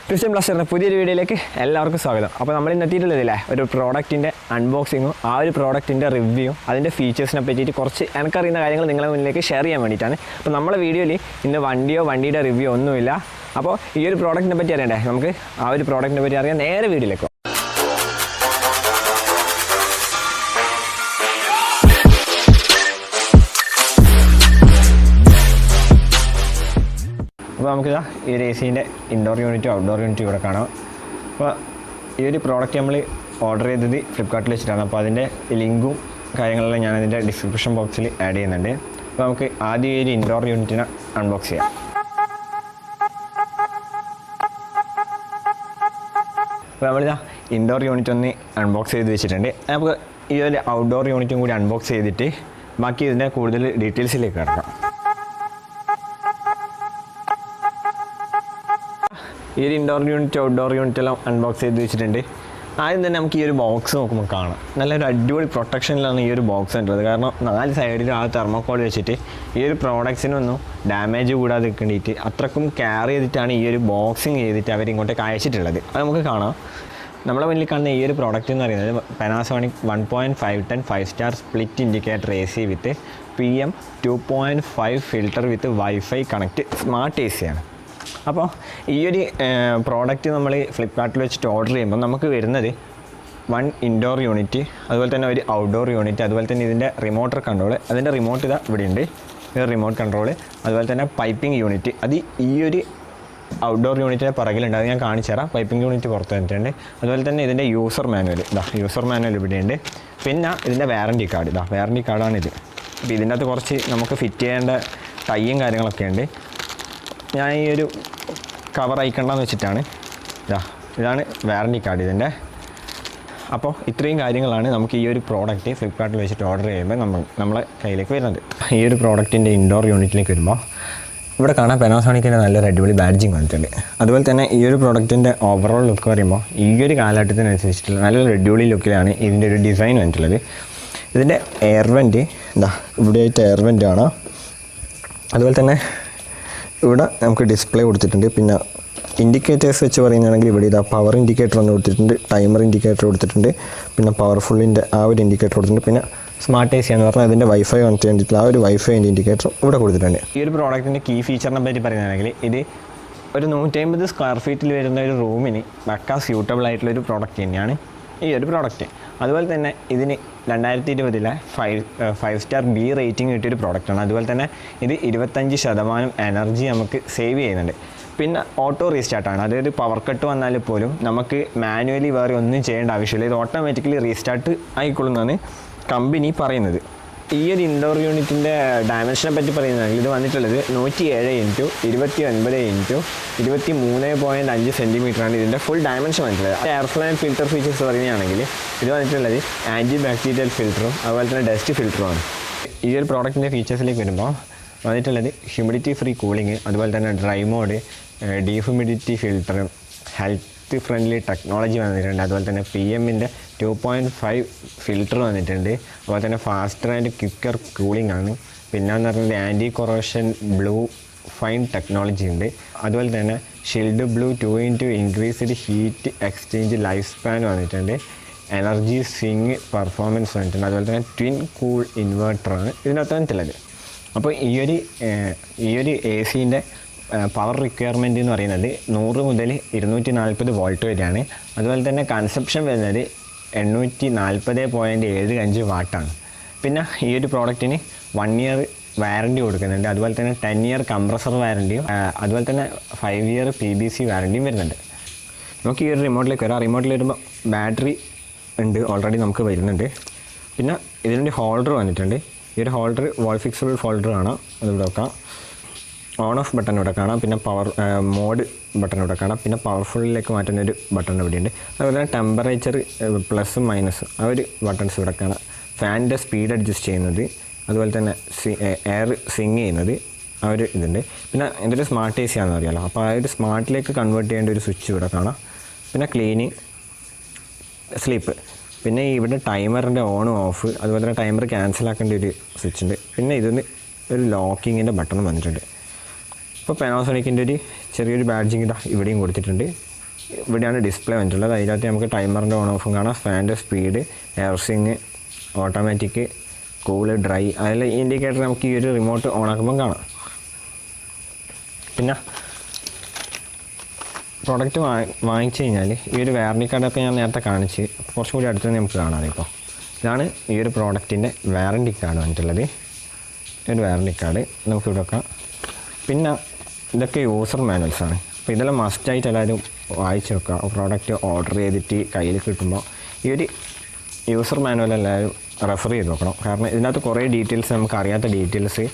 Piston Blaster's പുതിയൊരു വീഡിയോയിലേക്ക് എല്ലാവർക്കും സ്വാഗതം. അപ്പോൾ നമ്മൾ ഇന്ന് എത്തിയിട്ടുള്ളതില്ലേ ഒരു പ്രോഡക്റ്റിൻ്റെ അൺബോക്സിങ്ങും ആ ഒരു പ്രോഡക്റ്റിൻ്റെ റിവ്യൂവും അതിൻ്റെ ഫീച്ചേഴ്സിനെ പറ്റിയിട്ട് കുറച്ച് എനിക്കറിയുന്ന കാര്യങ്ങൾ നിങ്ങളുടെ മുന്നിലേക്ക് ഷെയർ ചെയ്യാൻ വേണ്ടിയിട്ടാണ്. അപ്പോൾ നമ്മുടെ വീഡിയോയിൽ ഇന്ന് വണ്ടിയുടെ റിവ്യൂ ഒന്നുമില്ല. അപ്പോൾ ഈ ഒരു പ്രോഡക്റ്റിനെ പറ്റി അറിയണ്ടേ, നമുക്ക് ആ ഒരു പ്രോഡക്റ്റിനെ പറ്റി അറിയാൻ നേരെ വീഡിയോയിലേക്ക്. അപ്പോൾ നമുക്ക് ഈ ഒരു AC-ൻ്റെ ഇൻഡോർ യൂണിറ്റും ഔട്ട്ഡോർ യൂണിറ്റും ഇവിടെ കാണാം. അപ്പോൾ ഈ ഒരു പ്രോഡക്റ്റ് നമ്മൾ ഓർഡർ ചെയ്തത് ഫ്ലിപ്കാർട്ടിൽ വെച്ചിട്ടാണ്. അപ്പോൾ അതിൻ്റെ ലിങ്കും കാര്യങ്ങളെല്ലാം ഞാൻ അതിൻ്റെ ഡിസ്ക്രിപ്ഷൻ ബോക്സിൽ ആഡ് ചെയ്യുന്നുണ്ട്. അപ്പോൾ നമുക്ക് ആദ്യം ഈ ഒരു ഇൻഡോർ യൂണിറ്റിനെ അൺബോക്സ് ചെയ്യാം. അപ്പോൾ നമ്മളിതാ ഇൻഡോർ യൂണിറ്റ് ഒന്ന് അൺബോക്സ് ചെയ്ത് വെച്ചിട്ടുണ്ട്. നമുക്ക് ഈ ഒരു ഔട്ട്ഡോർ യൂണിറ്റും കൂടി അൺബോക്സ് ചെയ്തിട്ട് ബാക്കി ഇതിൻ്റെ കൂടുതൽ ഡീറ്റെയിൽസിലേക്ക് കിടക്കാം. ഈ ഒരു ഇൻഡോർ യൂണിറ്റ് ഔട്ട്ഡോർ യൂണിറ്റ് എല്ലാം അൺബോക്സ് ചെയ്ത് വെച്ചിട്ടുണ്ട്. ആദ്യം തന്നെ നമുക്ക് ഈ ഒരു ബോക്സ് നോക്കുമ്പോൾ കാണാം, നല്ലൊരു അടിപൊളി പ്രൊട്ടക്ഷനിലാണ് ഈ ഒരു ബോക്സ് ഉള്ളത്. കാരണം 4 സൈഡിലും ആ തെർമോക്കോൾ വെച്ചിട്ട് ഈ ഒരു പ്രോഡക്ട്സിനൊന്നും ഡാമേജ് കൂടാതെ നിൽക്കേണ്ടിയിട്ട് അത്രക്കും കെയർ ചെയ്തിട്ടാണ് ഈ ഒരു ബോക്സിങ് ചെയ്തിട്ട് അവരിങ്ങോട്ടേക്ക് അയച്ചിട്ടുള്ളത്. അത് നമുക്ക് കാണാം. നമ്മളെ മുന്നിൽ കാണുന്ന ഈ ഒരു പ്രോഡക്റ്റ് എന്ന് പറയുന്നത് Panasonic 1.510 5-star split indicator AC വിത്ത് PM 2.5 ഫിൽറ്റർ വിത്ത് വൈഫൈ കണക്റ്റ് സ്മാർട്ട് AC ആണ്. അപ്പോൾ ഈ ഒരു പ്രോഡക്റ്റ് നമ്മൾ ഫ്ലിപ്കാർട്ടിൽ വെച്ചിട്ട് ഓർഡർ ചെയ്യുമ്പോൾ നമുക്ക് വരുന്നത് 1 ഇൻഡോർ യൂണിറ്റ്, അതുപോലെ തന്നെ ഒരു ഔട്ട്ഡോർ യൂണിറ്റ്, അതുപോലെ തന്നെ ഇതിൻ്റെ റിമോട്ടർ കൺട്രോൾ, അതിൻ്റെ റിമോട്ട് ഇതാ ഇവിടെ ഉണ്ട്, ഇത് റിമോട്ട് കൺട്രോൾ, അതുപോലെ തന്നെ പൈപ്പിംഗ് യൂണിറ്റ്. അത് ഈ ഒരു ഔട്ട്ഡോർ യൂണിറ്റിൻ്റെ പുറകിലുണ്ട്, അത് ഞാൻ കാണിച്ചു തരാം. പൈപ്പിംഗ് യൂണിറ്റ് പുറത്ത് വന്നിട്ടുണ്ട്. അതുപോലെ തന്നെ ഇതിൻ്റെ യൂസർ മാനുവൽ ഇവിടെയുണ്ട്. പിന്നെ ഇതിൻ്റെ വാറൻറ്റി കാർഡ്, വാറൻറ്റി കാർഡാണിത്. അപ്പോൾ ഇതിൻ്റെ അകത്ത് കുറച്ച് നമുക്ക് ഫിറ്റ് ചെയ്യേണ്ട ടൈയും കാര്യങ്ങളൊക്കെ ഉണ്ട്. ഞാൻ ഈ ഒരു കവർ അയക്കണ്ടെന്ന് വെച്ചിട്ടാണ്. ഇതാണ് വാറൻറ്റി കാർഡ് ഇതിൻ്റെ. അപ്പോൾ ഇത്രയും കാര്യങ്ങളാണ് നമുക്ക് ഈ ഒരു പ്രോഡക്റ്റ് ഫ്ലിപ്കാർട്ടിൽ വെച്ചിട്ട് ഓർഡർ ചെയ്യുമ്പോൾ നമ്മളെ കയ്യിലേക്ക് വരുന്നത്. ഈ ഒരു പ്രോഡക്റ്റിൻ്റെ ഇൻഡോർ യൂണിറ്റിലേക്ക് വരുമ്പോൾ ഇവിടെ കാണാൻ Panasonicൻ്റെ നല്ലൊരു അടിപൊളി ബാഡ്ജിങ് വന്നിട്ടുണ്ട്. അതുപോലെ തന്നെ ഈ ഒരു പ്രോഡക്റ്റിൻ്റെ ഓവറോൾ ലുക്ക് പറയുമ്പോൾ ഈ ഒരു കാലഘട്ടത്തിനനുസരിച്ചിട്ടുള്ള നല്ലൊരു അടിപൊളി ലുക്കിലാണ് ഇതിൻ്റെ ഒരു ഡിസൈൻ വന്നിട്ടുള്ളത്. ഇതിൻ്റെ എയർ വെൻറ്റ് ഇവിടെയായിട്ട് എയർ വെൻറ്റ് ആണ്. അതുപോലെ തന്നെ ഇവിടെ നമുക്ക് ഡിസ്പ്ലേ കൊടുത്തിട്ടുണ്ട്. പിന്നെ ഇൻഡിക്കേറ്റേഴ്സ് വെച്ച് പറയുകയാണെങ്കിൽ ഇവിടെ പവർ ഇൻഡിക്കേറ്റർ ഒന്ന് കൊടുത്തിട്ടുണ്ട്, ടൈമർ ഇൻഡിക്കേറ്റർ കൊടുത്തിട്ടുണ്ട്, പിന്നെ പവർഫുള്ളിൻ്റെ ആ ഒരു ഇൻഡിക്കേറ്റർ കൊടുത്തിട്ടുണ്ട്. പിന്നെ സ്മാർട്ട് AC എന്ന് പറഞ്ഞാൽ അതിൻ്റെ വൈഫൈ കണക്ട് ചെയ്തിട്ടുള്ള ആ ഒരു വൈഫൈൻ്റെ ഇൻഡിക്കേറ്റർ ഇവിടെ കൊടുത്തിട്ടുണ്ട്. ഈ ഒരു പ്രോഡക്റ്റിൻ്റെ കീ ഫീച്ചറിനെ പറ്റി പറയുകയാണെങ്കിൽ ഇത് ഒരു 150 സ്ക്വയർ ഫീറ്റിൽ വരുന്ന ഒരു റൂമിന് പക്കാ സ്യൂട്ടബിൾ ആയിട്ടുള്ളൊരു പ്രോഡക്റ്റ് തന്നെയാണ് ഈ ഒരു പ്രോഡക്റ്റ്. അതുപോലെ തന്നെ ഇതിന് 2020 5-star B റേറ്റിംഗ് കിട്ടിയൊരു പ്രോഡക്റ്റാണ്. അതുപോലെ തന്നെ ഇത് 25% എനർജി നമുക്ക് സേവ് ചെയ്യുന്നുണ്ട്. പിന്നെ ഓട്ടോ റീസ്റ്റാർട്ടാണ്, അതായത് പവർ കട്ട് വന്നാൽ പോലും നമുക്ക് മാനുവലി വേറെ ഒന്നും ചെയ്യേണ്ട ആവശ്യമില്ല, ഇത് ഓട്ടോമാറ്റിക്കലി റീസ്റ്റാർട്ട് ആയിക്കൊള്ളുന്നതാണ് കമ്പനി പറയുന്നത്. ഈ ഒരു ഇൻഡോർ യൂണിറ്റിൻ്റെ ഡയമെൻഷനെ പറ്റി പറയുന്നതാണെങ്കിൽ ഇത് വന്നിട്ടുള്ളത് 107 × 29 × 23.5 സെൻറ്റിമീറ്ററാണ് ഇതിൻ്റെ ഫുൾ ഡയമെൻഷൻ വന്നിട്ടുള്ളത്. Air flow and filter features പറയുകയാണെങ്കിൽ ഇത് വന്നിട്ടുള്ളത് ആൻറ്റി ബാക്ടീരിയൽ ഫിൽറ്ററും അതുപോലെ തന്നെ ഡസ്റ്റ് ഫിൽറ്ററുമാണ്. ഈ ഒരു പ്രോഡക്റ്റിൻ്റെ ഫീച്ചേഴ്സിലേക്ക് വരുമ്പോൾ വന്നിട്ടുള്ളത് ഹ്യൂമിഡിറ്റി ഫ്രീ കൂളിങ്, അതുപോലെ തന്നെ dry mode, dehumidity filter, health friendly technology വന്നിട്ടുണ്ട്. അതുപോലെ തന്നെ PM-ൻ്റെ 2.5 ഫിൽറ്റർ വന്നിട്ടുണ്ട്. അതുപോലെ തന്നെ ഫാസ്റ്റർ ആൻഡ് ക്വിക്കർ കൂളിംഗ് ആണ്. പിന്നെയെന്ന് പറഞ്ഞാൽ anti corrosion blue fin technology ഉണ്ട്. അതുപോലെ തന്നെ shield blue 2x increased heat exchange life span വന്നിട്ടുണ്ട്. എനർജി സ്വിങ് പെർഫോമൻസ് വന്നിട്ടുണ്ട്. അതുപോലെ തന്നെ ട്വിൻ കൂൾ ഇൻവേർട്ടറാണ് ഇതിനകത്ത് വന്നിട്ടുള്ളത്. അപ്പോൾ ഈ ഒരു AC-ൻ്റെ പവർ റിക്വയർമെൻറ്റ് എന്ന് പറയുന്നത് 100 മുതൽ 240 വോൾട്ട് വരെയാണ്. അതുപോലെ തന്നെ കൺസപ്ഷൻ വരുന്നത് 840.75 വാട്ടാണ്. പിന്നെ ഈ ഒരു പ്രോഡക്റ്റിന് 1 ഇയർ വാറൻറ്റി കൊടുക്കുന്നുണ്ട്. അതുപോലെ തന്നെ 10 ഇയർ കംപ്രസർ വാറൻറ്റിയും അതുപോലെ തന്നെ 5 ഇയർ PBC വാറൻറ്റിയും വരുന്നുണ്ട്. നമുക്ക് ഈ ഒരു റിമോട്ടിലേക്ക് വരാം. റിമോട്ടിൽ വരുമ്പോൾ ബാറ്ററി ഉണ്ട്, ഓൾറെഡി നമുക്ക് വരുന്നുണ്ട്. പിന്നെ ഇതിൻ്റെ ഹോൾഡർ വന്നിട്ടുണ്ട്. ഈ ഒരു ഹോൾഡർ വാൾ ഫിക്സബിൾ ഹോൾഡർ ആണ്, അതിവിടെ വെക്കാം. ഓൺ ഓഫ് ബട്ടൺ ഇവിടെ കാണാം. പിന്നെ പവർ മോഡ് ബട്ടൺ ഇവിടെ കാണാം. പിന്നെ പവർഫുള്ളിലേക്ക് മാറ്റുന്ന ഒരു ബട്ടൺ ഇവിടെയുണ്ട്. അതുപോലെ തന്നെ ടെമ്പറേച്ചർ പ്ലസും മൈനസും ആ ഒരു ബട്ടൺസ് ഇവിടെ കാണാം. ഫാനിൻ്റെ സ്പീഡ് അഡ്ജസ്റ്റ് ചെയ്യുന്നത്, അതുപോലെ തന്നെ എയർ സ്വിങ് ചെയ്യുന്നത് ആ ഒരു ഇതുണ്ട്. പിന്നെ ഇതൊരു സ്മാർട്ട് AC ആണെന്ന് അറിയാമല്ലോ, അപ്പോൾ ആ ഒരു സ്മാർട്ടിലേക്ക് കൺവേർട്ട് ചെയ്യേണ്ട ഒരു സ്വിച്ച് ഇവിടെ കാണാം. പിന്നെ ക്ലീനിങ്, സ്ലീപ്പ്, പിന്നെ ഇവിടെ ടൈമറിൻ്റെ ഓണും ഓഫ്, അതുപോലെ തന്നെ ടൈമർ ക്യാൻസൽ ആക്കേണ്ട ഒരു സ്വിച്ച് ഉണ്ട്. പിന്നെ ഇതിന് ഒരു ലോക്കിങ്ങിൻ്റെ ബട്ടൺ വന്നിട്ടുണ്ട്. ഇപ്പോൾ Panasonicൻ്റെ ഒരു ചെറിയൊരു ബാഡ്ജിങ് ഇവിടെയും കൊടുത്തിട്ടുണ്ട്. ഇവിടെയാണ് ഡിസ്പ്ലേ വന്നിട്ടുള്ളത്. അതിനകത്ത് നമുക്ക് ടൈമറിൻ്റെ ഓൺ ഓഫും കാണാം, ഫാൻ്റെ സ്പീഡ്, എയർസിങ്, ഓട്ടോമാറ്റിക്, കൂള്, ഡ്രൈ, അതിൽ ഇൻഡിക്കേറ്റർ നമുക്ക് ഈ ഒരു റിമോട്ട് ഓണാക്കുമ്പം കാണാം. പിന്നെ പ്രോഡക്റ്റ് വാങ്ങിച്ചു കഴിഞ്ഞാൽ ഈ ഒരു വാറണ്ടി കാർഡൊക്കെ ഞാൻ നേരത്തെ കാണിച്ച് കുറച്ചും കൂടി അടുത്ത് നമുക്ക് കാണാം. ഇപ്പോൾ ഇതാണ് ഈ ഒരു പ്രോഡക്റ്റിൻ്റെ വാറണ്ടി കാർഡ് വന്നിട്ടുള്ളത്. ഒരു വാറണ്ടി കാർഡ് നമുക്കിവിടെ വെക്കാം. പിന്നെ ഇതൊക്കെ യൂസർ മാനുവൽസാണ്. അപ്പോൾ ഇതെല്ലാം മസ്റ്റായിട്ട് എല്ലാവരും വായിച്ച് വെക്കുക. പ്രോഡക്റ്റ് ഓർഡർ ചെയ്തിട്ട് കയ്യിൽ കിട്ടുമ്പോൾ ഈ ഒരു യൂസർ മാനുവൽ എല്ലാവരും റെഫർ ചെയ്ത് നോക്കണം. കാരണം ഇതിനകത്ത് കുറേ ഡീറ്റെയിൽസ്, നമുക്ക് അറിയാത്ത ഡീറ്റെയിൽസ്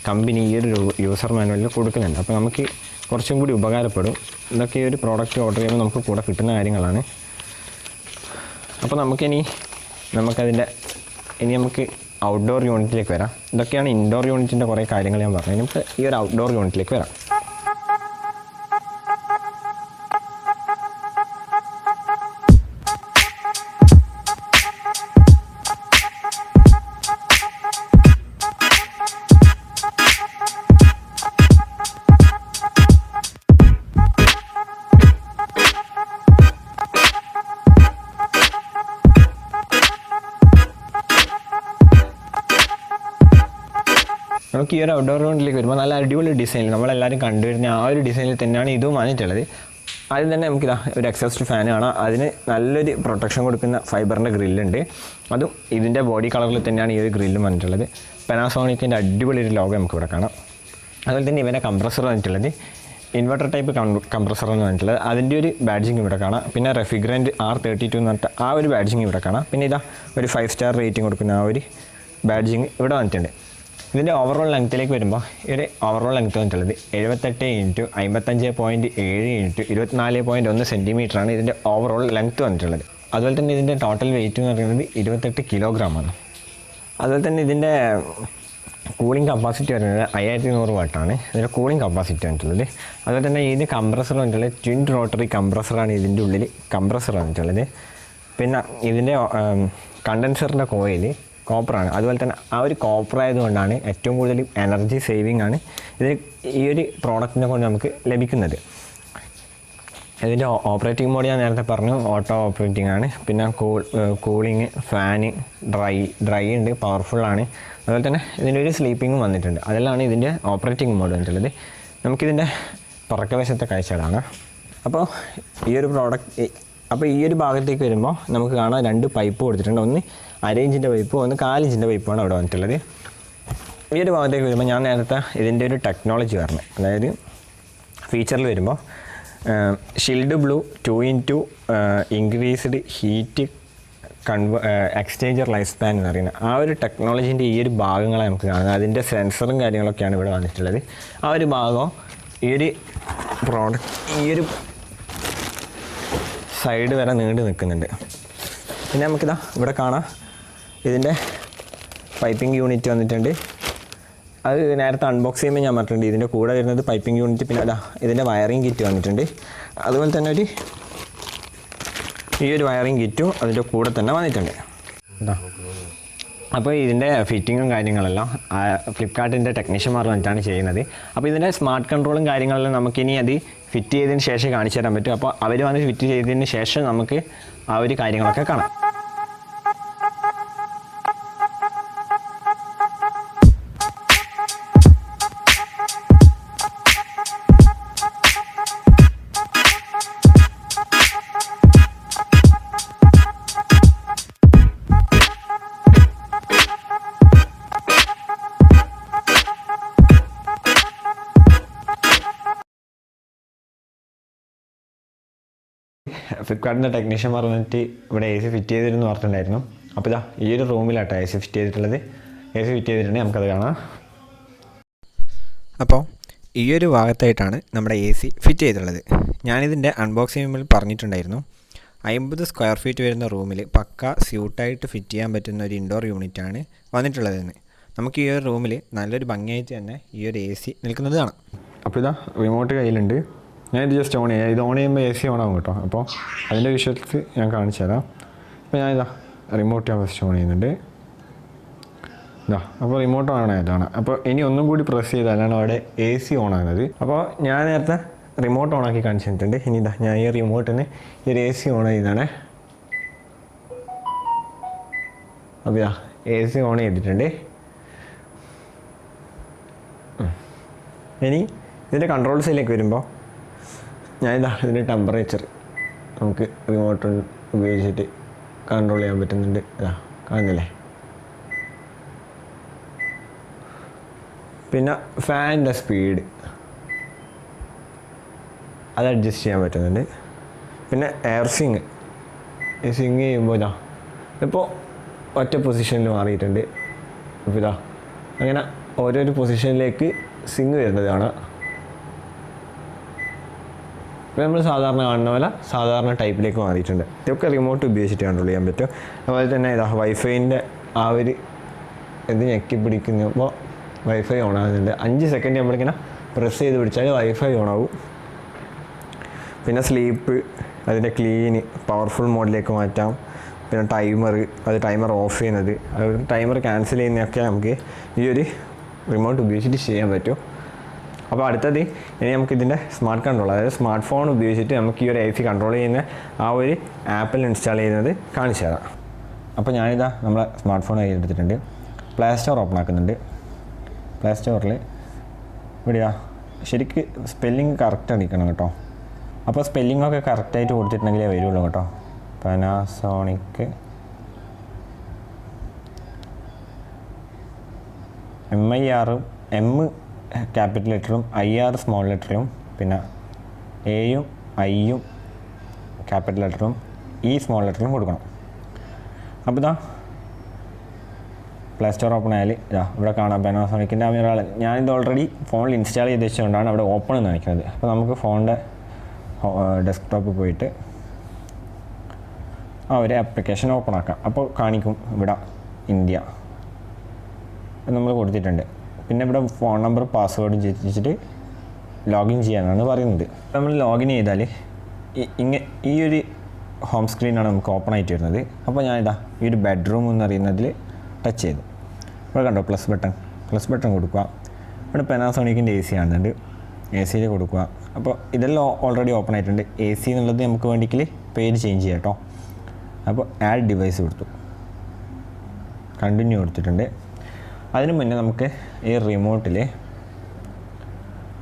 കമ്പനി ഈ ഒരു യൂസർ മാനുവലിൽ കൊടുക്കുന്നുണ്ട്. അപ്പോൾ നമുക്ക് കുറച്ചും കൂടി ഉപകാരപ്പെടും. ഇതൊക്കെ ഈ ഒരു പ്രോഡക്റ്റ് ഓർഡർ ചെയ്യുമ്പോൾ നമുക്ക് കൂടെ കിട്ടുന്ന കാര്യങ്ങളാണ്. അപ്പോൾ നമുക്ക് ഔട്ട്ഡോർ യൂണിറ്റിലേക്ക് വരാം. ഇതൊക്കെയാണ് ഇൻഡോർ യൂണിറ്റിൻ്റെ കുറേ കാര്യങ്ങൾ ഞാൻ പറഞ്ഞത്. നമുക്ക് ഈ ഒരു ഔട്ട്ഡോർ യൂണിറ്റിലേക്ക് വരാം. നമുക്ക് ഈ ഒരു ഔട്ട്ഡോർ യൂണിറ്റിലേക്ക് വരുമ്പോൾ നല്ല അടിപൊളി ഡിസൈനിൽ നമ്മളെല്ലാവരും കണ്ടുവരുന്ന ആ ഒരു ഡിസൈനിൽ തന്നെയാണ് ഇതും വന്നിട്ടുള്ളത്. ആദ്യം തന്നെ നമുക്കിതാ ഒരു എക്സോസ്റ്റ് ഫാൻ കാണാം. അതിന് നല്ലൊരു പ്രൊട്ടക്ഷൻ കൊടുക്കുന്ന ഫൈബറിൻ്റെ ഗ്രില്ലുണ്ട്. അതും ഇതിൻ്റെ ബോഡി കളറിൽ തന്നെയാണ് ഈ ഒരു ഗ്രില്ലും വന്നിട്ടുള്ളത്. പാനാസോണിക്കിൻ്റെ അടിപൊളി ഒരു ലോഗോ നമുക്കിവിടെ കാണാം. അതുപോലെ തന്നെ ഇവൻ്റെ കംപ്രസർ വന്നിട്ടുള്ളത് ഇൻവെർട്ടർ ടൈപ്പ് കംപ്രസറാണ് വന്നിട്ടുള്ളത്. അതിൻ്റെ ഒരു ബാഡ്ജിങ് ഇവിടെ കാണാം. പിന്നെ റെഫ്രിഗ്രൻറ്റ് R32 എന്ന് പറഞ്ഞിട്ട് ആ ഒരു ബാഡ്ജിങ് ഇവിടെ കാണാം. പിന്നെ ഇതാ ഒരു 5 സ്റ്റാർ റേറ്റിംഗ് കൊടുക്കുന്ന ആ ഒരു ബാഡ്ജിങ് ഇവിടെ വന്നിട്ടുണ്ട്. ഇതിൻ്റെ ഓവറോൾ ലെങ്ത്തിലേക്ക് വരുമ്പോൾ ഒരു ഓവറോൾ ലെങ്ത്ത് വന്നിട്ടുള്ളത് 78 × 55.7 × 24.1 സെൻറ്റിമീറ്ററാണ് ഇതിൻ്റെ ഓവറോൾ ലെങ്ത്ത് വന്നിട്ടുള്ളത്. അതുപോലെ തന്നെ ഇതിൻ്റെ ടോട്ടൽ വെയിറ്റ് എന്ന് പറയുന്നത് 28 കിലോഗ്രാമാണ്. അതുപോലെ തന്നെ ഇതിൻ്റെ കൂളിംഗ് കപ്പാസിറ്റി വരുന്നത് 5100 വാട്ടാണ് ഇതിൻ്റെ കൂളിംഗ് കപ്പാസിറ്റി വന്നിട്ടുള്ളത്. അതുപോലെ തന്നെ ഇതിൻ്റെ കംപ്രസർ വന്നിട്ടുള്ളത് ട്വിൻ റോട്ടറി കംപ്രസറാണ് ഇതിൻ്റെ ഉള്ളിൽ കംപ്രസർ വന്നിട്ടുള്ളത്. പിന്നെ ഇതിൻ്റെ കണ്ടൻസറിൻ്റെ കോയിൽ കോപ്പറാണ്. അതുപോലെ തന്നെ ആ ഒരു കോപ്പർ ആയതുകൊണ്ടാണ് ഏറ്റവും കൂടുതൽ എനർജി സേവിങ് ആണ് ഇതിന് ഈ ഒരു പ്രോഡക്റ്റിനെ കൊണ്ട് നമുക്ക് ലഭിക്കുന്നത്. ഇതിൻ്റെ ഓപ്പറേറ്റിംഗ് മോഡ് ഞാൻ നേരത്തെ പറഞ്ഞു, ഓട്ടോ ഓപ്പറേറ്റിംഗ് ആണ്. പിന്നെ കൂളിങ്, ഫാന്, ഡ്രൈ ഉണ്ട്, പവർഫുള്ളാണ്. അതുപോലെ തന്നെ ഇതിൻ്റെ ഒരു സ്ലീപ്പിങ്ങും വന്നിട്ടുണ്ട്. അതിലാണ് ഇതിൻ്റെ ഓപ്പറേറ്റിംഗ് മോഡ് വന്നിട്ടുള്ളത്. നമുക്കിതിൻ്റെ പുറകുവശത്തെ കാഴ്ചകളാണ്. അപ്പോൾ ഈ ഒരു ഭാഗത്തേക്ക് വരുമ്പോൾ നമുക്ക് കാണാം 2 പൈപ്പ് കൊടുത്തിട്ടുണ്ട്. ഒന്ന് 1/2 ഇഞ്ചിൻ്റെ പൈപ്പ്, ഒന്ന് 1/4 ഇഞ്ചിൻ്റെ പൈപ്പാണ് അവിടെ വന്നിട്ടുള്ളത്. ഈ ഒരു ഭാഗത്തേക്ക് വരുമ്പോൾ ഞാൻ നേരത്തെ ഇതിൻ്റെ ഒരു ടെക്നോളജി പറഞ്ഞു. അതായത് ഫീച്ചറിൽ വരുമ്പോൾ shield blue 2x2 increased heat exchanger life span എന്ന് പറയുന്നത് ആ ഒരു ടെക്നോളജീൻ്റെ ഈ ഒരു ഭാഗങ്ങളെ നമുക്ക് കാണുന്നത്. അതിൻ്റെ സെൻസറും കാര്യങ്ങളൊക്കെയാണ് ഇവിടെ വന്നിട്ടുള്ളത്. ആ ഒരു ഭാഗം ഈ ഒരു ഈ ഒരു സൈഡ് വരെ നീണ്ടു നിൽക്കുന്നുണ്ട്. പിന്നെ നമുക്കിതാ ഇവിടെ കാണാം ഇതിൻ്റെ പൈപ്പിംഗ് യൂണിറ്റ് വന്നിട്ടുണ്ട്. അത് നേരത്തെ അൺബോക്സ് ചെയ്യുമ്പോൾ ഞാൻ പറഞ്ഞിട്ടുണ്ട്. ഇതിൻ്റെ കൂടെ വരുന്നത് പൈപ്പിംഗ് യൂണിറ്റ്, പിന്നെ അതാ ഇതിൻ്റെ വയറിംഗ് കിറ്റ് വന്നിട്ടുണ്ട്. അതുപോലെ തന്നെ ഈ ഒരു വയറിംഗ് കിറ്റും അതിൻ്റെ കൂടെ തന്നെ വന്നിട്ടുണ്ട്. അപ്പോൾ ഇതിൻ്റെ ഫിറ്റിങ്ങും കാര്യങ്ങളെല്ലാം ഫ്ലിപ്കാർട്ടിൻ്റെ ടെക്നീഷ്യന്മാർ വന്നിട്ടാണ് ചെയ്യുന്നത്. അപ്പോൾ ഇതിൻ്റെ സ്മാർട്ട് കൺട്രോളും കാര്യങ്ങളെല്ലാം നമുക്കിനി അത് ഫിറ്റ് ചെയ്തതിന് ശേഷം കാണിച്ചു തരാൻ പറ്റും. അപ്പോൾ അവർ വന്ന് ഫിറ്റ് ചെയ്തതിന് ശേഷം നമുക്ക് ആ ഒരു കാര്യങ്ങളൊക്കെ കാണാം. ഫ്ലിപ്കാർട്ടിൻ്റെ ടെക്നീഷ്യന്മാർ വന്നിട്ട് ഇവിടെ AC ഫിറ്റ് ചെയ്തിരുന്നു പറഞ്ഞിട്ടുണ്ടായിരുന്നു. അപ്പോൾ ഇതാ ഈ ഒരു റൂമിലാട്ടോ AC ഫിറ്റ് ചെയ്തിട്ടുള്ളത്. AC ഫിറ്റ് ചെയ്തിട്ടുണ്ടെങ്കിൽ നമുക്കത് കാണാം. അപ്പോൾ ഈ ഒരു ഭാഗത്തായിട്ടാണ് നമ്മുടെ AC ഫിറ്റ് ചെയ്തിട്ടുള്ളത്. ഞാനിതിൻ്റെ അൺബോക്സ് ചെയ്യുമ്പോൾ പറഞ്ഞിട്ടുണ്ടായിരുന്നു 50 സ്ക്വയർ ഫീറ്റ് വരുന്ന റൂമിൽ പക്ക സ്യൂട്ടായിട്ട് ഫിറ്റ് ചെയ്യാൻ പറ്റുന്ന ഒരു ഇൻഡോർ യൂണിറ്റാണ് വന്നിട്ടുള്ളതെന്ന്. നമുക്ക് ഈ ഒരു റൂമിൽ നല്ലൊരു ഭംഗിയായിട്ട് തന്നെ ഈ ഒരു AC നിൽക്കുന്നത് കാണാം. അപ്പോൾ ഇതാ റിമോട്ട് കയ്യിലുണ്ട്. ഞാനിത് ജസ്റ്റ് ഓൺ ചെയ്യാം. ഇത് ഓൺ ചെയ്യുമ്പോൾ AC ഓണാകും കേട്ടോ. അപ്പോൾ അതിൻ്റെ വിഷ്വൽസ് ഞാൻ കാണിച്ചു തരാം. അപ്പോൾ ഞാനിതാ റിമോട്ട് ഞാൻ ഫസ്റ്റ് ഓൺ ചെയ്യുന്നുണ്ട്. ഇതാ അപ്പോൾ റിമോട്ട് ഓൺ ആയതാണ്. അപ്പോൾ ഇനി ഒന്നും കൂടി പ്രസ് ചെയ്താലാണ് അവിടെ AC ഓൺ ആകുന്നത്. അപ്പോൾ ഞാൻ നേരത്തെ റിമോട്ട് ഓണാക്കി കാണിച്ചു തന്നിട്ടുണ്ട്. ഇനി ഇതാ ഞാൻ ഈ റിമോട്ടിന് ഈ AC ഓൺ ചെയ്താണ്. അപ്പോൾ ഇതാ AC ഓൺ ചെയ്തിട്ടുണ്ട്. ഇനി ഇതിൻ്റെ കൺട്രോൾസിലേക്ക് വരുമ്പോൾ ഞാനിതാ ഇതിൻ്റെ ടെമ്പറേച്ചർ നമുക്ക് റിമോട്ട് ഉപയോഗിച്ചിട്ട് കൺട്രോൾ ചെയ്യാൻ പറ്റുന്നുണ്ട്. ഇതാ കാണുന്നില്ലേ? പിന്നെ ഫാനിൻ്റെ സ്പീഡ് അത് അഡ്ജസ്റ്റ് ചെയ്യാൻ പറ്റുന്നുണ്ട്. പിന്നെ എയർ സ്വിങ് ചെയ്യുമ്പോൾ ഇതാ ഇപ്പോൾ ഒറ്റ പൊസിഷനിൽ മാറിയിട്ടുണ്ട്. അപ്പോൾ ഇതാ അങ്ങനെ ഓരോരോ പൊസിഷനിലേക്ക് സ്വിങ് വരുന്നതാണ്. ഇപ്പോൾ നമ്മൾ സാധാരണ കാണുന്ന പോലെ സാധാരണ ടൈപ്പിലേക്ക് മാറിയിട്ടുണ്ട്. ഇതൊക്കെ റിമോട്ട് ഉപയോഗിച്ചിട്ട് കൺട്രോൾ ചെയ്യാൻ പറ്റും. അതുപോലെ തന്നെ ഇതാ വൈഫൈൻ്റെ ആ ഒരു ഇത് ഞെക്കി പിടിക്കുന്നപ്പോൾ വൈഫൈ ഓൺ ആകുന്നുണ്ട്. 5 സെക്കൻഡ് നമ്മളിങ്ങനെ പ്രസ് ചെയ്ത് പിടിച്ചാൽ വൈഫൈ ഓൺ ആവും. പിന്നെ സ്ലീപ്പ്, അതിൻ്റെ ക്ലീന്, പവർഫുൾ മോഡിലേക്ക് മാറ്റാം. പിന്നെ ടൈമർ ഓഫ് ചെയ്യുന്നത്, ടൈമർ ക്യാൻസൽ ചെയ്യുന്നതൊക്കെ നമുക്ക് ഈ ഒരു റിമോട്ട് ഉപയോഗിച്ചിട്ട് ചെയ്യാൻ പറ്റും. അപ്പോൾ അടുത്തത് ഇനി നമുക്കിതിൻ്റെ സ്മാർട്ട് കൺട്രോൾ, അതായത് സ്മാർട്ട് ഫോൺ ഉപയോഗിച്ചിട്ട് നമുക്ക് ഈ ഒരു AC കൺട്രോൾ ചെയ്യുന്ന ആ ഒരു ആപ്പിൽ ഇൻസ്റ്റാൾ ചെയ്യുന്നത് കാണിച്ചു തരാം. അപ്പോൾ ഞാനിതാ നമ്മളെ സ്മാർട്ട് ഫോൺ എടുത്തിട്ടുണ്ട്. പ്ലേ സ്റ്റോർ ഓപ്പൺ ആക്കുന്നുണ്ട്. പ്ലേ സ്റ്റോറിൽ ഇവിടെയാ ശരിക്ക് സ്പെല്ലിങ് കറക്റ്റ് അടിക്കണം കേട്ടോ. അപ്പോൾ സ്പെല്ലിങ്ങൊക്കെ കറക്റ്റായിട്ട് കൊടുത്തിട്ടുണ്ടെങ്കിലേ വരുള്ളൂ കേട്ടോ. പാനാസോണിക് MIR M ക്യാപിറ്റൽ ലെറ്ററും IR സ്മോൾ ലെറ്ററും പിന്നെ Aയും Iയും ക്യാപിറ്റൽ ലെറ്ററും E സ്മോൾ ലെറ്ററും കൊടുക്കണം. അപ്പോൾ ഇതാ പ്ലേ സ്റ്റോർ ഓപ്പൺ ആയാൽ ഇതാ ഇവിടെ കാണാം പാനാസോണിക്കിൻ്റെ ഒരാൾ. ഞാനിത് ഓൾറെഡി ഫോണിൽ ഇൻസ്റ്റാൾ ചെയ്ത് വെച്ചുകൊണ്ടാണ് അവിടെ ഓപ്പൺ എന്ന് കാണിക്കുന്നത്. അപ്പോൾ നമുക്ക് ഫോണിൻ്റെ ഡെസ്ക്ടോപ്പ് പോയിട്ട് ആ ഒരു ആപ്ലിക്കേഷൻ ഓപ്പൺ ആക്കാം. അപ്പോൾ കാണിക്കും ഇവിടെ ഇന്ത്യ നമ്മൾ കൊടുത്തിട്ടുണ്ട്. പിന്നെ ഇവിടെ ഫോൺ നമ്പർ പാസ്വേഡ് വെച്ചിട്ട് ലോഗിൻ ചെയ്യാനാണ് പറയുന്നത്. നമ്മൾ ലോഗിൻ ചെയ്താൽ ഈ ഒരു ഹോം സ്ക്രീനാണ് നമുക്ക് ഓപ്പൺ ആയിട്ട് വരുന്നത്. അപ്പോൾ ഞാനിതാ ഈ ഒരു ബെഡ്റൂം എന്നറിയുന്നതിൽ ടച്ച് ചെയ്തു. ഇവിടെ കണ്ടോ പ്ലസ് ബട്ടൺ കൊടുക്കുക. ഇവിടെ പാനാസോണിക്കിൻ്റെ AC ആണെന്നുണ്ട്. AC കൊടുക്കുക. അപ്പോൾ ഇതെല്ലാം ഓൾറെഡി ഓപ്പൺ ആയിട്ടുണ്ട്. AC എന്നുള്ളത് നമുക്ക് വേണ്ടിയെങ്കിൽ പേര് ചേഞ്ച് ചെയ്യാം കേട്ടോ. അപ്പോൾ ആഡ് ഡിവൈസ് കൊടുത്തു, കണ്ടിന്യൂ കൊടുത്തിട്ടുണ്ട്. അതിന് മുന്നേ നമുക്ക് ഈ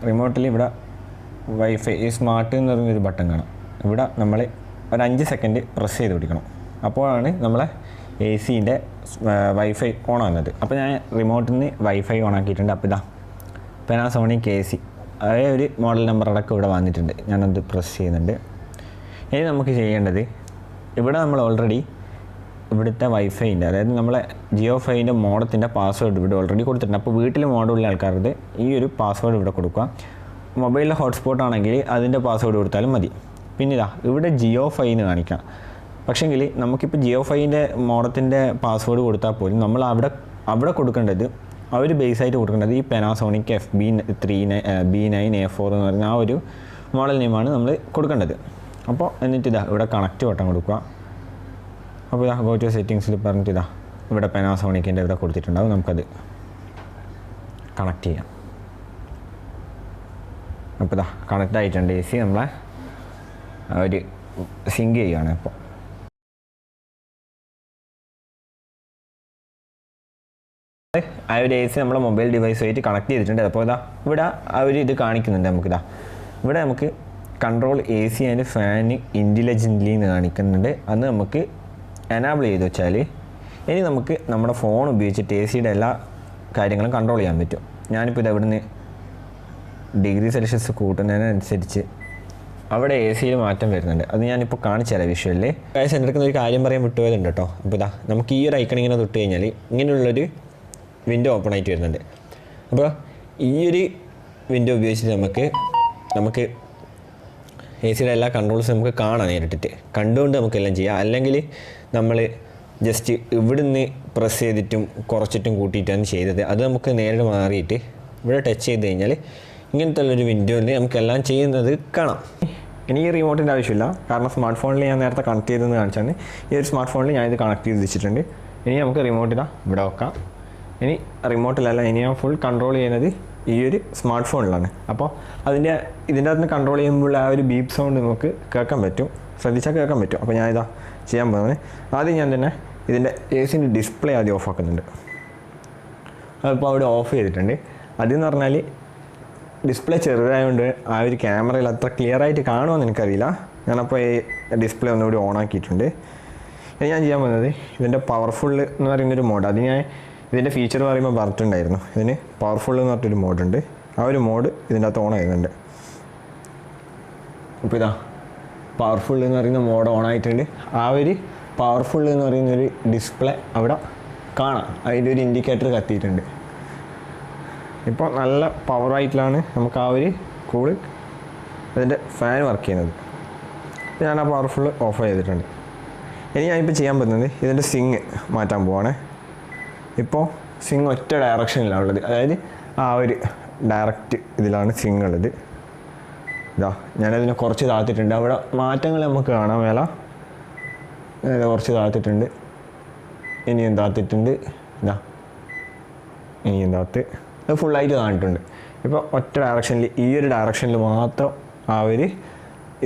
റിമോട്ടിൽ ഇവിടെ വൈഫൈ ഈ സ്മാർട്ട് എന്ന് പറയുന്നൊരു ബട്ടൺ കാണാം. ഇവിടെ നമ്മൾ ഒരു 5 സെക്കൻഡ് പ്രസ് ചെയ്ത് പിടിക്കണം. അപ്പോഴാണ് നമ്മളെ ACൻ്റെ വൈഫൈ ഓൺ ആകുന്നത്. അപ്പോൾ ഞാൻ റിമോട്ടിൽ നിന്ന് വൈഫൈ ഓൺ ആക്കിയിട്ടുണ്ട്. അപ്പോൾ ഇതാ പാനാസോണിക് AC അതേ ഒരു മോഡൽ നമ്പർ അടക്കം ഇവിടെ വന്നിട്ടുണ്ട്. ഞാനത് പ്രസ് ചെയ്യുന്നുണ്ട്. ഇനി നമുക്ക് ചെയ്യേണ്ടത് ഇവിടെ നമ്മൾ ഓൾറെഡി ഇവിടുത്തെ വൈഫൈൻ്റെ, അതായത് നമ്മളെ ജിയോ ഫൈൻ്റെ മോഡത്തിൻ്റെ പാസ്വേഡ് ഇവിടെ ഓൾറെഡി കൊടുത്തിട്ടുണ്ട്. അപ്പോൾ വീട്ടിൽ മോഡുള്ള ആൾക്കാരുടെ ഈ ഒരു പാസ്വേഡ് ഇവിടെ കൊടുക്കുക. മൊബൈലിലെ ഹോട്ട്സ്പോട്ട് ആണെങ്കിൽ അതിൻ്റെ പാസ്വേഡ് കൊടുത്താലും മതി. പിന്നെ ഇതാ ഇവിടെ ജിയോ ഫൈന്ന് കാണിക്കാം. പക്ഷേങ്കിൽ നമുക്കിപ്പോൾ ജിയോ ഫൈൻ്റെ മോഡത്തിൻ്റെ പാസ്വേഡ് കൊടുത്താൽ പോലും നമ്മൾ അവിടെ കൊടുക്കേണ്ടത് അവർ ബേസായിട്ട് കൊടുക്കേണ്ടത് ഈ പാനാസോണിക് FB9A4 എന്ന് പറയുന്ന ആ ഒരു മോഡൽ നെയിമാണ് നമ്മൾ കൊടുക്കേണ്ടത്. അപ്പോൾ എന്നിട്ട് ഇതാ ഇവിടെ കണക്റ്റ് ബട്ടൺ കൊടുക്കുക. അപ്പോൾ ഇതാ ഗോ ടു സെറ്റിങ്സിൽ പറഞ്ഞിട്ട് ഇതാ ഇവിടെ പാനാസോണിക്കിൻ്റെ ഇവിടെ കൊടുത്തിട്ടുണ്ടാവും. നമുക്കത് കണക്ട് ചെയ്യാം. അപ്പോൾ ഇതാ കണക്റ്റ് ആയിട്ടുണ്ട്. AC നമ്മളെ ഒരു സിങ്ക് ചെയ്യുകയാണ്. ഇപ്പോൾ ആ ഒരു AC നമ്മളെ മൊബൈൽ ഡിവൈസുമായിട്ട് കണക്ട് ചെയ്തിട്ടുണ്ട്. അപ്പോൾ ഇതാ ഇവിടെ ആ ഒരു ഇത് കാണിക്കുന്നുണ്ട്. നമുക്കിതാ ഇവിടെ നമുക്ക് control AC and fan intelligently എന്ന് കാണിക്കുന്നുണ്ട്. അത് നമുക്ക് എനാബിൾ ചെയ്ത് വെച്ചാൽ ഇനി നമുക്ക് നമ്മുടെ ഫോൺ ഉപയോഗിച്ചിട്ട് ACയുടെ എല്ലാ കാര്യങ്ങളും കൺട്രോൾ ചെയ്യാൻ പറ്റും. ഞാനിപ്പോൾ ഇത് ഇവിടുന്ന് °C കൂട്ടുന്നതിനനുസരിച്ച് അവിടെ ACയിൽ മാറ്റം വരുന്നുണ്ട്. അത് ഞാനിപ്പോൾ കാണിച്ചു തരാം വിഷ്വലിൽ. കാര്യം എൻ്റെ അടുക്കുന്ന ഒരു കാര്യം പറയാൻ വിട്ടുപോയതുണ്ട് കേട്ടോ. അപ്പോൾ ഇതാ നമുക്ക് ഈ ഒരു ഐക്കൺ ഇങ്ങനെ തൊട്ട് കഴിഞ്ഞാൽ ഇങ്ങനെയുള്ളൊരു വിൻഡോ ഓപ്പൺ ആയിട്ട് വരുന്നുണ്ട്. അപ്പോൾ ഈ ഒരു വിൻഡോ ഉപയോഗിച്ചിട്ട് നമുക്ക് ACയുടെ എല്ലാ കൺട്രോൾസും നമുക്ക് കാണാൻ നേരിട്ടിട്ട് കണ്ടുകൊണ്ട് നമുക്കെല്ലാം ചെയ്യാം. അല്ലെങ്കിൽ നമ്മൾ ജസ്റ്റ് ഇവിടുന്ന് പ്രസ് ചെയ്തിട്ടും കുറച്ചിട്ടും കൂട്ടിയിട്ടാണ് ചെയ്തത്. അത് നമുക്ക് നേരിട്ട് മാറിയിട്ട് ഇവിടെ ടച്ച് ചെയ്ത് കഴിഞ്ഞാൽ ഇങ്ങനത്തെ ഉള്ളൊരു വിൻഡോയിൽ നമുക്കെല്ലാം ചെയ്യുന്നത് കാണാം. ഇനി ഈ റിമോട്ടിൻ്റെ ആവശ്യമില്ല, കാരണം സ്മാർട്ട് ഫോണിൽ ഞാൻ നേരത്തെ കണക്ട് ചെയ്തെന്ന് കാണിച്ചാണ്. ഈ ഒരു സ്മാർട്ട് ഫോണിൽ ഞാനിത് കണക്ട് ചെയ്ത് വെച്ചിട്ടുണ്ട്. ഇനി നമുക്ക് റിമോട്ടിനാ ഇവിടെ വെക്കാം. ഇനി റിമോട്ടിലല്ല, ഇനി ഞാൻ ഫുൾ കൺട്രോൾ ചെയ്യുന്നത് ഈ ഒരു സ്മാർട്ട് ഫോണിലാണ്. അപ്പോൾ ഇതിൻ്റെ അകത്ത് നിന്ന് കൺട്രോൾ ചെയ്യുമ്പോൾ ആ ഒരു ബീപ്പ് സൗണ്ട് നമുക്ക് കേൾക്കാൻ പറ്റും, ശ്രദ്ധിച്ചാൽ കേൾക്കാൻ പറ്റും. അപ്പോൾ ഞാനിതാ ചെയ്യാൻ പോകുന്നത്, ആദ്യം ഞാൻ തന്നെ ഇതിൻ്റെ AC ഡിസ്പ്ലേ ആദ്യം ഓഫ് ആക്കുന്നുണ്ട്. അതിപ്പോൾ അവിടെ ഓഫ് ചെയ്തിട്ടുണ്ട്. അതെന്ന് പറഞ്ഞാൽ ഡിസ്പ്ലേ ചെറുതായതുകൊണ്ട് ആ ഒരു ക്യാമറയിൽ അത്ര ക്ലിയർ ആയിട്ട് കാണുമെന്ന് എനിക്കറിയില്ല. ഞാനപ്പോൾ ഈ ഡിസ്പ്ലേ ഒന്നുകൂടി ഓൺ ആക്കിയിട്ടുണ്ട്. ഇനി ഞാൻ ചെയ്യാൻ പോകുന്നത് ഇതിൻ്റെ പവർഫുൾ എന്ന് പറയുന്നൊരു മോഡ്, അത് ഞാൻ ഇതിൻ്റെ ഫീച്ചർ പറയുമ്പോൾ പറഞ്ഞിട്ടുണ്ടായിരുന്നു. ഇതിന് പവർഫുൾ എന്ന് പറഞ്ഞിട്ടൊരു മോഡുണ്ട്. ആ ഒരു മോഡ് ഇതിൻ്റെ അകത്ത് ഓൺ ആയിരുന്നുണ്ട്. ഇപ്പോൾ ഇതാ പവർഫുൾ എന്ന് പറയുന്ന മോഡ് ഓൺ ആയിട്ടുണ്ട്. ആ ഒരു പവർഫുൾ എന്ന് പറയുന്നൊരു ഡിസ്പ്ലേ അവിടെ കാണാം, അതിൻ്റെ ഒരു ഇൻഡിക്കേറ്റർ കത്തിയിട്ടുണ്ട്. ഇപ്പോൾ നല്ല പവറായിട്ടാണ് നമുക്ക് ആ ഒരു കൂള് അതിൻ്റെ ഫാൻ വർക്ക് ചെയ്യുന്നത്. ഞാൻ ആ പവർഫുൾ ഓഫ് ചെയ്തിട്ടുണ്ട്. ഇനി ഞാനിപ്പോൾ ചെയ്യാൻ പറ്റുന്നത് ഇതിൻ്റെ സ്വിങ് മാറ്റാൻ പോവാണ്. ഇപ്പോൾ സ്വിങ് ഒറ്റ ഡയറക്ഷനിലാണ് ഉള്ളത്, അതായത് ആ ഒരു ഡയറക്റ്റ് ഇതിലാണ് സ്വിങ് ഉള്ളത്. ഇതാ ഞാനതിനെ കുറച്ച് താഴ്ത്തിട്ടുണ്ട്, അവിടെ മാറ്റങ്ങൾ നമുക്ക് കാണാൻ മേല. കുറച്ച് താഴ്ത്തിട്ടുണ്ട്, ഇനിയും താഴ്ത്തിട്ടുണ്ട്. ഇതാ ഇനിയും താഴ്ത്ത്, അത് ഫുള്ളായിട്ട് താഴ്ന്നിട്ടുണ്ട്. ഇപ്പോൾ ഒറ്റ ഡയറക്ഷനിൽ, ഈ ഒരു ഡയറക്ഷനിൽ മാത്രം ആ ഒരു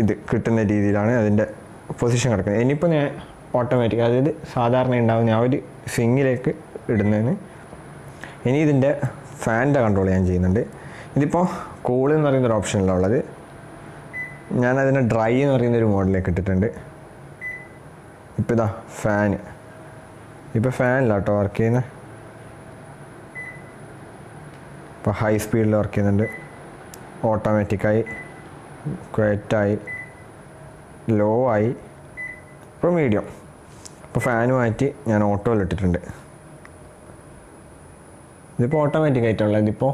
ഇത് കിട്ടുന്ന രീതിയിലാണ് അതിൻ്റെ പൊസിഷൻ കിടക്കുന്നത്. ഇനിയിപ്പോൾ ഞാൻ ഓട്ടോമാറ്റിക്, അതായത് സാധാരണ ഉണ്ടാകുന്ന ആ ഒരു സ്വിങ്ങിലേക്ക് ഇടുന്നതിന്. ഇനി ഇതിൻ്റെ ഫാനിൻ്റെ കൺട്രോൾ ഞാൻ ചെയ്യുന്നുണ്ട്. ഇതിപ്പോൾ കൂൾ എന്ന് പറയുന്നൊരു ഓപ്ഷനിലാണ് ഉള്ളത്. ഞാനതിനെ ഡ്രൈ എന്ന് പറയുന്നൊരു മോഡിലേക്ക് ഇട്ടിട്ടുണ്ട്. ഇപ്പോൾ ഇതാ ഫാന്, ഇപ്പോൾ ഫാനിലാണ് കേട്ടോ വർക്ക് ചെയ്യുന്നത്. ഇപ്പോൾ ഹൈ സ്പീഡിൽ വർക്ക് ചെയ്യുന്നുണ്ട്, ഓട്ടോമാറ്റിക്കായി, ക്വയറ്റായി, ലോ ആയി, ഇപ്പോൾ മീഡിയം. ഇപ്പോൾ ഫാന് മാറ്റി ഞാൻ ഓട്ടോയിൽ ഇട്ടിട്ടുണ്ട്. ഇതിപ്പോൾ ഓട്ടോമാറ്റിക് ആയിട്ടുള്ളത്. ഇതിപ്പോൾ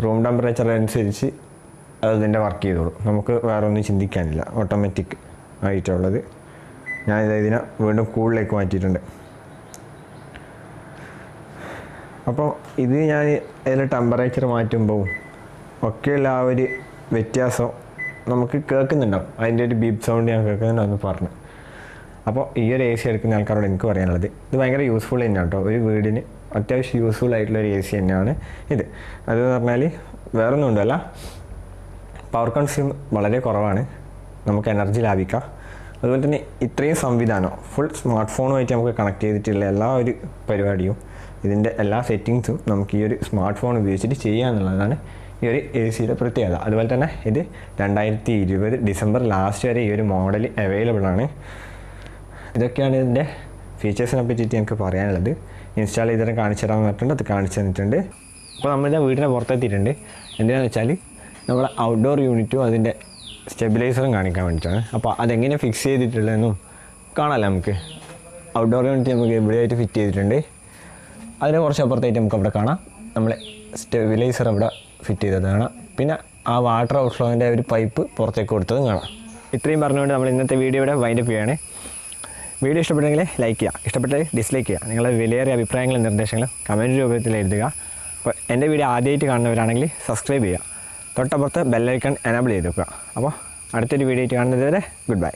റൂം ടെമ്പറേച്ചർ അനുസരിച്ച് അതിൻ്റെ വർക്ക് ചെയ്തോളൂ, നമുക്ക് വേറെ ഒന്നും ചിന്തിക്കാനില്ല, ഓട്ടോമാറ്റിക് ആയിട്ടുള്ളത്. ഇതിനെ വീണ്ടും കൂളിലേക്ക് മാറ്റിയിട്ടുണ്ട്. അപ്പോൾ ഇത് ഞാൻ അതിൽ ടെമ്പറേച്ചർ മാറ്റുമ്പോൾ ഒക്കെയുള്ള ആ ഒരു വ്യത്യാസം നമുക്ക് കേൾക്കുന്നുണ്ടാവും. അതിൻ്റെ ഒരു ബീപ്പ് സൗണ്ട് ഞാൻ കേൾക്കുന്നുണ്ടാവും പറഞ്ഞു. അപ്പോൾ ഈ ഒരു AC എടുക്കുന്ന ആൾക്കാരോട് എനിക്ക് പറയാനുള്ളത്, ഇത് ഭയങ്കര യൂസ്ഫുൾ തന്നെയാണ് കേട്ടോ. ഒരു വീടിന് അത്യാവശ്യം യൂസ്ഫുൾ ആയിട്ടുള്ള ഒരു AC തന്നെയാണ് ഇത്. അതെന്ന് പറഞ്ഞാൽ വേറൊന്നും ഉണ്ടല്ല, പവർ കൺസ്യൂം വളരെ കുറവാണ്, നമുക്ക് എനർജി ലാഭിക്കാം. അതുപോലെ തന്നെ ഇത്രയും സംവിധാനം ഫുൾ സ്മാർട്ട് ഫോണുമായിട്ട് നമുക്ക് കണക്ട് ചെയ്തിട്ടുള്ള എല്ലാ ഒരു പരിപാടിയും, ഇതിൻ്റെ എല്ലാ സെറ്റിങ്സും നമുക്ക് ഈ ഒരു സ്മാർട്ട് ഫോൺ ഉപയോഗിച്ചിട്ട് ചെയ്യുക എന്നുള്ളതാണ് ഈ ഒരു AC പ്രത്യേകത. അതുപോലെ തന്നെ ഇത് 2020 ഡിസംബർ ലാസ്റ്റ് വരെ ഈ ഒരു മോഡൽ അവൈലബിൾ ആണ്. ഇതൊക്കെയാണ് ഇതിൻ്റെ ഫീച്ചേഴ്സിനെ പറ്റിയിട്ട് എനിക്ക് പറയാനുള്ളത്. ഇൻസ്റ്റാൾ ചെയ്തിട്ട് കാണിച്ചു തരാൻ പറഞ്ഞിട്ടുണ്ട്, അത് കാണിച്ചു തന്നിട്ടുണ്ട്. അപ്പോൾ നമ്മളിതാ വീടിൻ്റെ പുറത്തെത്തിയിട്ടുണ്ട്. എന്തിനാണെന്ന് വെച്ചാൽ നമ്മുടെ ഔട്ട്ഡോർ യൂണിറ്റും അതിൻ്റെ സ്റ്റെബിലൈസറും കാണിക്കാൻ വേണ്ടിയിട്ടാണ്. അപ്പോൾ അതെങ്ങനെ ഫിക്സ് ചെയ്തിട്ടുള്ളതെന്നും കാണാമല്ലോ നമുക്ക്. ഔട്ട്ഡോർ യൂണിറ്റ് നമുക്ക് എവിടെയായിട്ട് ഫിറ്റ് ചെയ്തിട്ടുണ്ട്, അതിന് കുറച്ച് അപ്പുറത്തായിട്ട് നമുക്ക് അവിടെ കാണാം നമ്മൾ സ്റ്റെബിലൈസർ അവിടെ ഫിറ്റ് ചെയ്തത് കാണാം. പിന്നെ ആ വാട്ടർ ഔട്ട്ഫ്ലോവിൻ്റെ ഒരു പൈപ്പ് പുറത്തേക്ക് കൊടുത്തതും കാണാം. ഇത്രയും പറഞ്ഞുകൊണ്ട് നമ്മൾ ഇന്നത്തെ വീഡിയോ ഇവിടെ വൈൻഡപ്പ് ചെയ്യുകയാണ്. വീഡിയോ ഇഷ്ടപ്പെട്ടെങ്കിൽ ലൈക്ക് ചെയ്യുക, ഇഷ്ടപ്പെട്ടെങ്കിൽ ഡിസ്ലൈക്ക് ചെയ്യുക. നിങ്ങളുടെ വിലയേറിയ അഭിപ്രായങ്ങളും നിർദ്ദേശങ്ങളും കമൻറ്റ് രൂപത്തിൽ എഴുതുക. അപ്പോൾ എൻ്റെ വീഡിയോ ആദ്യമായിട്ട് കാണുന്നവരാണെങ്കിൽ സബ്സ്ക്രൈബ് ചെയ്യുക, തൊട്ടപ്പുറത്ത് ബെല്ലൈക്കൺ എനേബിൾ ചെയ്ത് വെക്കുക. അപ്പോൾ അടുത്തൊരു വീഡിയോ ആയിട്ട് കാണുന്നത് വരെ ഗുഡ് ബൈ.